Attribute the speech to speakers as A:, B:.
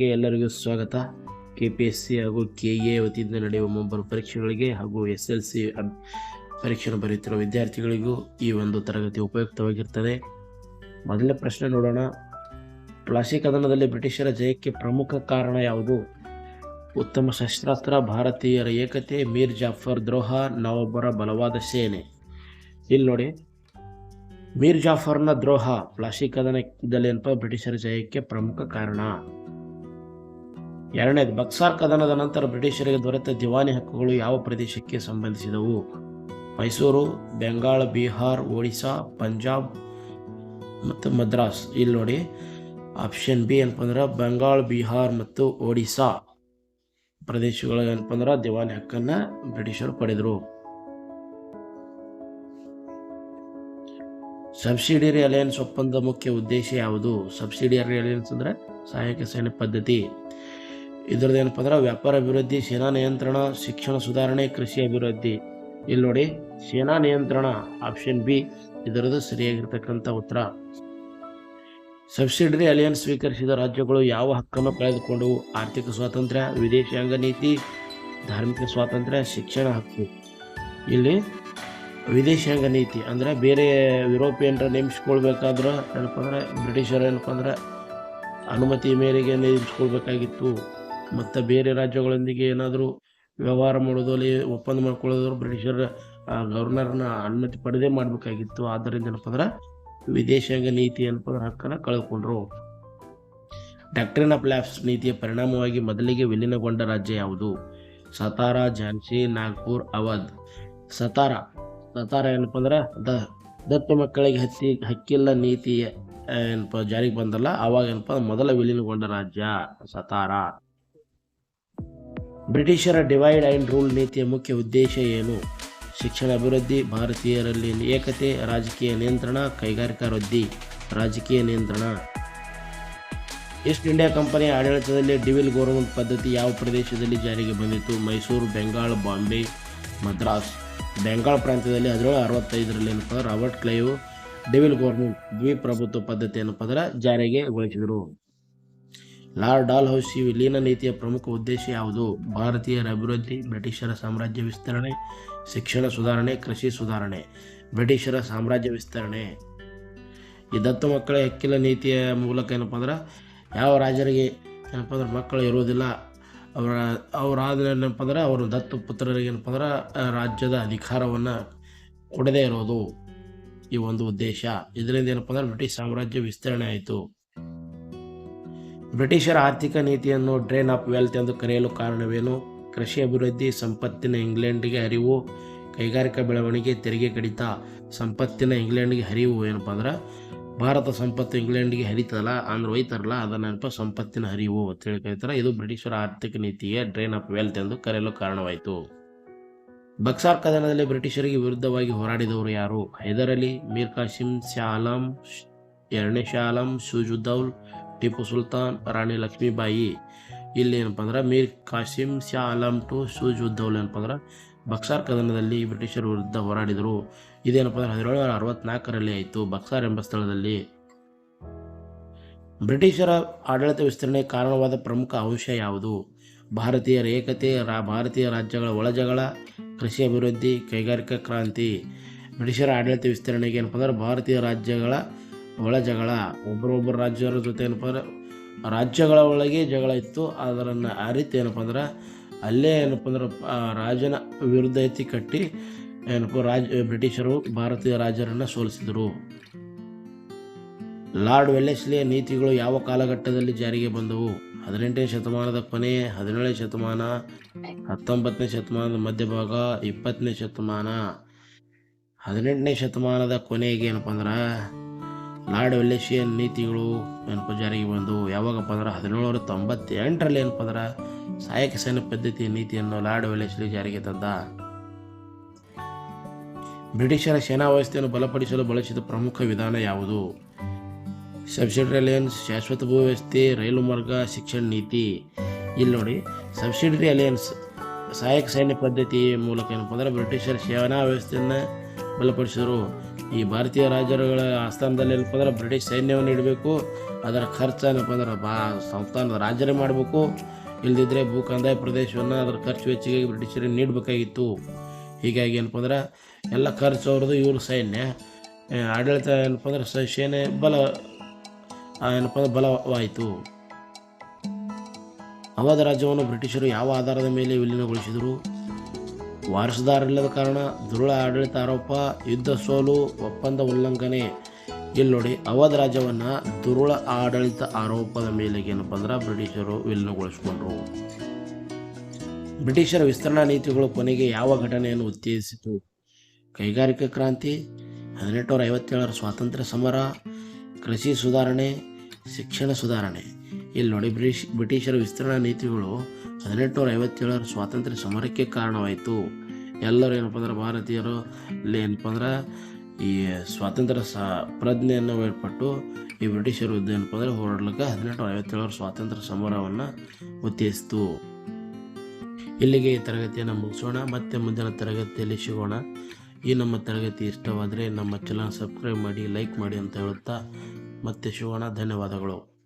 A: ಎಲ್ಲರಿಗೂ ಸ್ವಾಗತ. KPSC ಹಾಗೂ KA ವತಿಯಿಂದ ನಡೆಯುವ ಮುಂಬರುವ ಪರೀಕ್ಷೆಗಳಿಗೆ ಹಾಗೂ SLC ಪರೀಕ್ಷೆಯನ್ನು ಬರೆಯುತ್ತಿರುವ ವಿದ್ಯಾರ್ಥಿಗಳಿಗೂ ಈ ಒಂದು ತರಗತಿ ಉಪಯುಕ್ತವಾಗಿರ್ತದೆ. ಮೊದಲನೇ ಪ್ರಶ್ನೆ ನೋಡೋಣ. ಪ್ಲಾಸಿ ಕದನದಲ್ಲಿ ಬ್ರಿಟಿಷರ ಜಯಕ್ಕೆ ಪ್ರಮುಖ ಕಾರಣ ಯಾವುದು? ಉತ್ತಮ ಶಸ್ತ್ರಾಸ್ತ್ರ, ಭಾರತೀಯರ ಏಕತೆ, ಮೀರ್ ಜಾಫರ್ ದ್ರೋಹ, ನವಾಬರ ಬಲವಾದ ಸೇನೆ. ಇಲ್ಲಿ ನೋಡಿ, ಮೀರ್ ಜಾಫರ್ನ ದ್ರೋಹ ಪ್ಲಾಸಿ ಕದನದಲ್ಲಿ ಬ್ರಿಟಿಷರ ಜಯಕ್ಕೆ ಪ್ರಮುಖ ಕಾರಣ. ಎರಡನೇದು, ಬಕ್ಸಾರ್ ಕದನದ ನಂತರ ಬ್ರಿಟಿಷರಿಗೆ ದೊರೆತ ದಿವಾನಿ ಹಕ್ಕುಗಳು ಯಾವ ಪ್ರದೇಶಕ್ಕೆ ಸಂಬಂಧಿಸಿದವು? ಮೈಸೂರು, ಬೆಂಗಾಳ, ಬಿಹಾರ್, ಒಡಿಶಾ, ಪಂಜಾಬ್ ಮತ್ತು ಮದ್ರಾಸ್. ಇಲ್ಲಿ ನೋಡಿ, ಆಪ್ಷನ್ ಬಿ ಏನಪ್ಪ ಅಂದ್ರೆ ಬೆಂಗಾಳ, ಬಿಹಾರ್ ಮತ್ತು ಒಡಿಶಾ ಪ್ರದೇಶಗಳು ಏನಪ್ಪ ಅಂದ್ರೆ ದಿವಾನಿ ಹಕ್ಕನ್ನ ಬ್ರಿಟಿಷರು ಪಡೆದರು. ಸಬ್ಸಿಡಿಯರಿ ಅಲಯನ್ಸ್ ಒಪ್ಪಂದದ ಮುಖ್ಯ ಉದ್ದೇಶ ಯಾವುದು? ಸಬ್ಸಿಡಿಯರಿ ಅಲಯನ್ಸ್ ಅಂದ್ರೆ ಸಹಾಯಕ ಸೈನ್ಯ ಪದ್ಧತಿ. ಇದರದ್ದು ಏನಪ್ಪ ಅಂದ್ರೆ ವ್ಯಾಪಾರ ಅಭಿವೃದ್ಧಿ, ಸೇನಾ ನಿಯಂತ್ರಣ, ಶಿಕ್ಷಣ ಸುಧಾರಣೆ, ಕೃಷಿ ಅಭಿವೃದ್ಧಿ. ಇಲ್ಲಿ ನೋಡಿ, ಸೇನಾ ನಿಯಂತ್ರಣ ಆಪ್ಷನ್ ಬಿ ಇದರದ್ದು ಸರಿಯಾಗಿರ್ತಕ್ಕಂಥ ಉತ್ತರ. ಸಬ್ಸಿಡರಿ ಅಲಯನ್ಸ್ ಸ್ವೀಕರಿಸಿದ ರಾಜ್ಯಗಳು ಯಾವ ಹಕ್ಕನ್ನು ಕಳೆದುಕೊಂಡವು? ಆರ್ಥಿಕ ಸ್ವಾತಂತ್ರ್ಯ, ವಿದೇಶಾಂಗ ನೀತಿ, ಧಾರ್ಮಿಕ ಸ್ವಾತಂತ್ರ್ಯ, ಶಿಕ್ಷಣ ಹಕ್ಕು. ಇಲ್ಲಿ ವಿದೇಶಾಂಗ ನೀತಿ ಅಂದರೆ ಬೇರೆ ಯುರೋಪಿಯನ್ರ ನೇಮಿಸ್ಕೊಳ್ಬೇಕಾದ್ರೆ ಏನಪ್ಪ ಅಂದ್ರೆ ಬ್ರಿಟಿಷರು ಏನಪ್ಪ ಅಂದ್ರೆ ಅನುಮತಿ ಮೇರೆಗೆ ನೇಮಿಸ್ಕೊಳ್ಬೇಕಾಗಿತ್ತು. ಮತ್ತು ಬೇರೆ ರಾಜ್ಯಗಳೊಂದಿಗೆ ಏನಾದರೂ ವ್ಯವಹಾರ ಮಾಡೋದಲ್ಲಿ ಒಪ್ಪಂದ ಮಾಡ್ಕೊಳ್ಳೋದ್ರು ಬ್ರಿಟಿಷರ ಗವರ್ನರ್ನ ಅನುಮತಿ ಪಡೆದೇ ಮಾಡಬೇಕಾಗಿತ್ತು. ಆದ್ದರಿಂದ ಏನಪ್ಪ ಅಂದ್ರೆ ವಿದೇಶಾಂಗ ನೀತಿ ಏನಪ್ಪ ಅಂದ್ರೆ ಹಕ್ಕನ್ನು ಕಳೆದುಕೊಂಡ್ರು. ಡಾಕ್ಟ್ರಿನ್ ಆಫ್ ಲ್ಯಾಪ್ಸ್ ನೀತಿಯ ಪರಿಣಾಮವಾಗಿ ಮೊದಲಿಗೆ ವಿಲೀನಗೊಂಡ ರಾಜ್ಯ ಯಾವುದು? ಸತಾರಾ, ಝಾನ್ಸಿ, ನಾಗ್ಪುರ್, ಅವಧ್. ಸತಾರಾ ಏನಪ್ಪ ಅಂದ್ರೆ ದತ್ತು ಮಕ್ಕಳಿಗೆ ಹಕ್ಕಿಲ್ಲ ನೀತಿ ಏನಪ್ಪ ಜಾರಿಗೆ ಬಂದಲ್ಲ, ಆವಾಗ ಏನಪ್ಪ ಮೊದಲ ವಿಲೀನಗೊಂಡ ರಾಜ್ಯ ಸತಾರಾ. ಬ್ರಿಟಿಷರ ಡಿವೈಡ್ ಆ್ಯಂಡ್ ರೂಲ್ ನೀತಿಯ ಮುಖ್ಯ ಉದ್ದೇಶ ಏನು? ಶಿಕ್ಷಣ ಅಭಿವೃದ್ಧಿ, ಭಾರತೀಯರಲ್ಲಿ ಏಕತೆ, ರಾಜಕೀಯ ನಿಯಂತ್ರಣ, ಕೈಗಾರಿಕಾ ವೃದ್ಧಿ. ರಾಜಕೀಯ ನಿಯಂತ್ರಣ. ಈಸ್ಟ್ ಇಂಡಿಯಾ ಕಂಪನಿಯ ಆಡಳಿತದಲ್ಲಿ ಡಿವಿಲ್ ಗೌರ್ಮೆಂಟ್ ಪದ್ಧತಿ ಯಾವ ಪ್ರದೇಶದಲ್ಲಿ ಜಾರಿಗೆ ಬಂದಿತು? ಮೈಸೂರು, ಬೆಂಗಾಳ, ಬಾಂಬೆ, ಮದ್ರಾಸ್. ಬೆಂಗಾಳ ಪ್ರಾಂತ್ಯದಲ್ಲಿ 1765ರಲ್ಲಿ ಏನಪ್ಪ ರಾಬರ್ಟ್ ಕ್ಲೈವ್ ಡಿವಿಲ್ ಗೌರ್ಮೆಂಟ್ ದ್ವಿಪ್ರಭುತ್ವ ಪದ್ಧತಿ ಏನಪ್ಪ ಅಂದ್ರೆ ಜಾರಿಗೆ ಗೊಳಿಸಿದರು. ಲಾರ್ಡ್ ಡಾಲ್ಹೌಸಿ ವಿಲೀನ ನೀತಿಯ ಪ್ರಮುಖ ಉದ್ದೇಶ ಯಾವುದು? ಭಾರತೀಯರ ಅಭಿವೃದ್ಧಿ, ಬ್ರಿಟಿಷರ ಸಾಮ್ರಾಜ್ಯ ವಿಸ್ತರಣೆ, ಶಿಕ್ಷಣ ಸುಧಾರಣೆ, ಕೃಷಿ ಸುಧಾರಣೆ. ಬ್ರಿಟಿಷರ ಸಾಮ್ರಾಜ್ಯ ವಿಸ್ತರಣೆ. ಈ ದತ್ತು ಮಕ್ಕಳ ಹಕ್ಕಿಲ್ಲ ನೀತಿಯ ಮೂಲಕ ಏನಪ್ಪ ಅಂದ್ರೆ ಯಾವ ರಾಜರಿಗೆ ಏನಪ್ಪ ಅಂದ್ರೆ ಮಕ್ಕಳು ಇರೋದಿಲ್ಲ, ಅವರಾದ ಏನಪ್ಪ ಅಂದ್ರೆ ಅವರು ದತ್ತು ಪುತ್ರರಿಗೆ ಏನಪ್ಪ ಅಂದ್ರೆ ರಾಜ್ಯದ ಅಧಿಕಾರವನ್ನು ಕೊಡದೇ ಇರೋದು ಈ ಒಂದು ಉದ್ದೇಶ. ಇದರಿಂದ ಏನಪ್ಪ ಅಂದ್ರೆ ಬ್ರಿಟಿಷ್ ಸಾಮ್ರಾಜ್ಯ ವಿಸ್ತರಣೆ ಆಯಿತು. ಬ್ರಿಟಿಷರ ಆರ್ಥಿಕ ನೀತಿಯನ್ನು ಡ್ರೈನ್ ಆಫ್ ವೆಲ್ತ್ ಎಂದು ಕರೆಯಲು ಕಾರಣವೇನು? ಕೃಷಿ ಅಭಿವೃದ್ಧಿ, ಸಂಪತ್ತಿನ ಇಂಗ್ಲೆಂಡ್ಗೆ ಹರಿವು, ಕೈಗಾರಿಕಾ ಬೆಳವಣಿಗೆ, ತೆರಿಗೆ ಕಡಿತ. ಸಂಪತ್ತಿನ ಇಂಗ್ಲೆಂಡ್ಗೆ ಹರಿವು ಏನಪ್ಪ ಅಂದ್ರೆ ಭಾರತ ಸಂಪತ್ತು ಇಂಗ್ಲೆಂಡ್ಗೆ ಹರಿತಲ್ಲ ಅಂದ್ರೆ ಒಯ್ತಾರಲ್ಲ ಅದನ್ನೇನಪ್ಪ ಸಂಪತ್ತಿನ ಹರಿವು ಅಂತೇಳಿ ಕರೀತಾರೆ. ಇದು ಬ್ರಿಟಿಷರ ಆರ್ಥಿಕ ನೀತಿಗೆ ಡ್ರೈನ್ ಆಫ್ ವೆಲ್ತ್ ಎಂದು ಕರೆಯಲು ಕಾರಣವಾಯಿತು. ಬಕ್ಸಾರ್ ಕದನದಲ್ಲಿ ಬ್ರಿಟಿಷರಿಗೆ ವಿರುದ್ಧವಾಗಿ ಹೋರಾಡಿದವರು ಯಾರು? ಹೈದರ್ ಅಲಿ, ಮೀರ್ ಕಾಸಿಂ, ಶಾ ಆಲಂ, ಎರಡನೇ ಶಾ ಆಲಂ, ಶುಜುದ್ದೌಲ್, ಟಿಪ್ಪು ಸುಲ್ತಾನ್, ರಾಣಿ ಲಕ್ಷ್ಮೀಬಾಯಿ. ಇಲ್ಲಿ ಏನಪ್ಪ ಅಂದ್ರೆ ಮೀರ್ ಕಾಸಿಂ, ಶಾ ಆಲಂ ಟು ಶುಜುದ್ದೌಲ್ ಏನಪ್ಪ ಅಂದ್ರೆ ಬಕ್ಸಾರ್ ಕದನದಲ್ಲಿ ಬ್ರಿಟಿಷರ ವಿರುದ್ಧ ಹೋರಾಡಿದರು. ಇದೇನಪ್ಪ ಅಂದ್ರೆ 1764ರಲ್ಲಿ ಆಯಿತು ಬಕ್ಸಾರ್ ಎಂಬ ಸ್ಥಳದಲ್ಲಿ. ಬ್ರಿಟಿಷರ ಆಡಳಿತ ವಿಸ್ತರಣೆಗೆ ಕಾರಣವಾದ ಪ್ರಮುಖ ಅಂಶ ಯಾವುದು? ಭಾರತೀಯರ ಏಕತೆ, ಭಾರತೀಯ ರಾಜ್ಯಗಳ ಒಳಜಗಳ, ಕೃಷಿ ಅಭಿವೃದ್ಧಿ, ಕೈಗಾರಿಕಾ ಕ್ರಾಂತಿ. ಬ್ರಿಟಿಷರ ಆಡಳಿತ ವಿಸ್ತರಣೆಗೆ ಏನಪ್ಪ ಅಂದ್ರೆ ಭಾರತೀಯ ರಾಜ್ಯಗಳ ಒಳಜಗಳ, ಒಬ್ಬರೊಬ್ಬರು ರಾಜ್ಯರ ಜೊತೆ ಏನಪ್ಪ ಅಂದ್ರೆ ರಾಜ್ಯಗಳ ಒಳಗೆ ಜಗಳ ಇತ್ತು, ಅದನ್ನು ಅರಿತು ಏನಪ್ಪ ಅಂದ್ರೆ ಅಲ್ಲೇ ಏನಪ್ಪ ಅಂದ್ರೆ ರಾಜನ ವಿರುದ್ಧ ಎತ್ತಿ ಕಟ್ಟಿ ಏನಪ್ಪ ಬ್ರಿಟಿಷರು ಭಾರತೀಯ ರಾಜರನ್ನು ಸೋಲಿಸಿದರು. ಲಾರ್ಡ್ ವೆಲ್ಲೆಸ್ಲಿಯ ನೀತಿಗಳು ಯಾವ ಕಾಲಘಟ್ಟದಲ್ಲಿ ಜಾರಿಗೆ ಬಂದವು? 18ನೇ ಶತಮಾನದ ಕೊನೆ, 17ನೇ ಶತಮಾನ, 19ನೇ ಶತಮಾನದ ಮಧ್ಯಭಾಗ, 20ನೇ ಶತಮಾನ. 18ನೇ ಶತಮಾನದ ಕೊನೆಗೆ ಏನಪ್ಪ ಅಂದ್ರೆ ಲಾರ್ಡ್ ವೆಲ್ಲೆಸ್ಲಿಯನ್ ನೀತಿಗಳು ಏನಪ್ಪ ಜಾರಿಗೆ ಬಂದವು. ಯಾವಾಗಪ್ಪ ಅಂದ್ರೆ 1798ರಲ್ಲಿ ಏನಪ್ಪ ಅಂದ್ರೆ ಸಹಾಯಕ ಸೈನ್ಯ ಪದ್ಧತಿಯ ನೀತಿಯನ್ನು ಲಾರ್ಡ್ ವೆಲ್ಲೆಸ್ಲಿ ಜಾರಿಗೆ ತಂದ. ಬ್ರಿಟಿಷರ ಸೇನಾ ವ್ಯವಸ್ಥೆಯನ್ನು ಬಲಪಡಿಸಲು ಬಳಸಿದ ಪ್ರಮುಖ ವಿಧಾನ ಯಾವುದು? ಸಬ್ಸಿಡರಿ ಅಲಯನ್ಸ್, ಶಾಶ್ವತ ಭೂ ವ್ಯವಸ್ಥೆ, ರೈಲು ಮಾರ್ಗ, ಶಿಕ್ಷಣ ನೀತಿ. ಇಲ್ಲಿ ನೋಡಿ, ಸಬ್ಸಿಡರಿ ಅಲಯನ್ಸ್ ಸಹಾಯಕ ಸೈನ್ಯ ಪದ್ಧತಿ ಮೂಲಕ ಏನಪ್ಪ ಅಂದ್ರೆ ಬ್ರಿಟಿಷರ ಸೇನಾ ವ್ಯವಸ್ಥೆಯನ್ನು ಬಲಪಡಿಸಿದರು. ಈ ಭಾರತೀಯ ರಾಜರುಗಳ ಆಸ್ಥಾನದಲ್ಲಿ ಏನಪ್ಪ ಅಂದ್ರೆ ಬ್ರಿಟಿಷ್ ಸೈನ್ಯವನ್ನು ಇಡಬೇಕು. ಅದರ ಖರ್ಚು ಏನಪ್ಪ ಅಂದ್ರೆ ಸಂಸ್ಥಾನದ ರಾಜರೇ ಮಾಡಬೇಕು. ಇಲ್ಲದಿದ್ದರೆ ಭೂ ಕಂದಾಯ ಪ್ರದೇಶವನ್ನು ಅದರ ಖರ್ಚು ವೆಚ್ಚಿಗೆ ಬ್ರಿಟಿಷರಿಗೆ ನೀಡಬೇಕಾಗಿತ್ತು. ಹೀಗಾಗಿ ಏನಪ್ಪ ಅಂದ್ರೆ ಎಲ್ಲ ಖರ್ಚು ಅವ್ರದ್ದು, ಇವರು ಸೈನ್ಯ ಆಡಳಿತ ಏನಪ್ಪ ಅಂದ್ರೆ ಸೇನೆ ಏನಪ್ಪ ಅಂದ್ರೆ ಬಲವಾಯಿತು. ಅವಧ ರಾಜ್ಯವನ್ನು ಬ್ರಿಟಿಷರು ಯಾವ ಆಧಾರದ ಮೇಲೆ ವಿಲೀನಗೊಳಿಸಿದರು? ವಾರಸುದಾರರಿಲ್ಲದ ಕಾರಣ, ದುರುಳ ಆಡಳಿತ ಆರೋಪ, ಯುದ್ಧ ಸೋಲು, ಒಪ್ಪಂದ ಉಲ್ಲಂಘನೆ. ಇಲ್ಲಿ ನೋಡಿ, ಅವಧ ರಾಜ್ಯವನ್ನು ದುರುಳ ಆಡಳಿತ ಆರೋಪದ ಮೇಲೆ ಏನಪ್ಪ ಅಂದ್ರೆ ಬ್ರಿಟಿಷರು ವಿಲೀನಗೊಳಿಸಿಕೊಂಡ್ರು. ಬ್ರಿಟಿಷರ ವಿಸ್ತರಣಾ ನೀತಿಗಳು ಕೊನೆಗೆ ಯಾವ ಘಟನೆಯನ್ನು ಉತ್ತೇಜಿಸಿತು? ಕೈಗಾರಿಕಾ ಕ್ರಾಂತಿ, 1857ರ ಸ್ವಾತಂತ್ರ್ಯ ಸಮರ, ಕೃಷಿ ಸುಧಾರಣೆ, ಶಿಕ್ಷಣ ಸುಧಾರಣೆ. ಇಲ್ಲಿ ನೋಡಿ, ಬ್ರಿಟಿಷರ ವಿಸ್ತರಣಾ ನೀತಿಗಳು 1857ರ ಸ್ವಾತಂತ್ರ್ಯ ಸಮರಕ್ಕೆ ಕಾರಣವಾಯಿತು. ಎಲ್ಲರೂ ಏನಪ್ಪ ಅಂದ್ರೆ ಭಾರತೀಯರು ಅಲ್ಲಿ ಏನಪ್ಪ ಅಂದ್ರೆ ಈ ಸ್ವಾತಂತ್ರ್ಯ ಪ್ರಜ್ಞೆಯನ್ನು ಏರ್ಪಟ್ಟು ಈ ಬ್ರಿಟಿಷರ ವಿರುದ್ಧ ಏನಪ್ಪ ಅಂದರೆ ಹೋರಾಡಲಿಕ್ಕೆ 1857ರ ಸ್ವಾತಂತ್ರ್ಯ ಸಮರವನ್ನು ಉತ್ತೇಜಿಸಿತು. ಇಲ್ಲಿಗೆ ಈ ತರಗತಿಯನ್ನು ಮುಗಿಸೋಣ. ಮತ್ತೆ ಮುಂದಿನ ತರಗತಿಯಲ್ಲಿ ಸಿಗೋಣ. ಈ ನಮ್ಮ ತರಗತಿ ಇಷ್ಟವಾದರೆ ನಮ್ಮ ಚಾನಲ್ ಸಬ್ಸ್ಕ್ರೈಬ್ ಮಾಡಿ, ಲೈಕ್ ಮಾಡಿ ಅಂತ ಹೇಳುತ್ತಾ ಮತ್ತೆ ಸಿಗೋಣ. ಧನ್ಯವಾದಗಳು.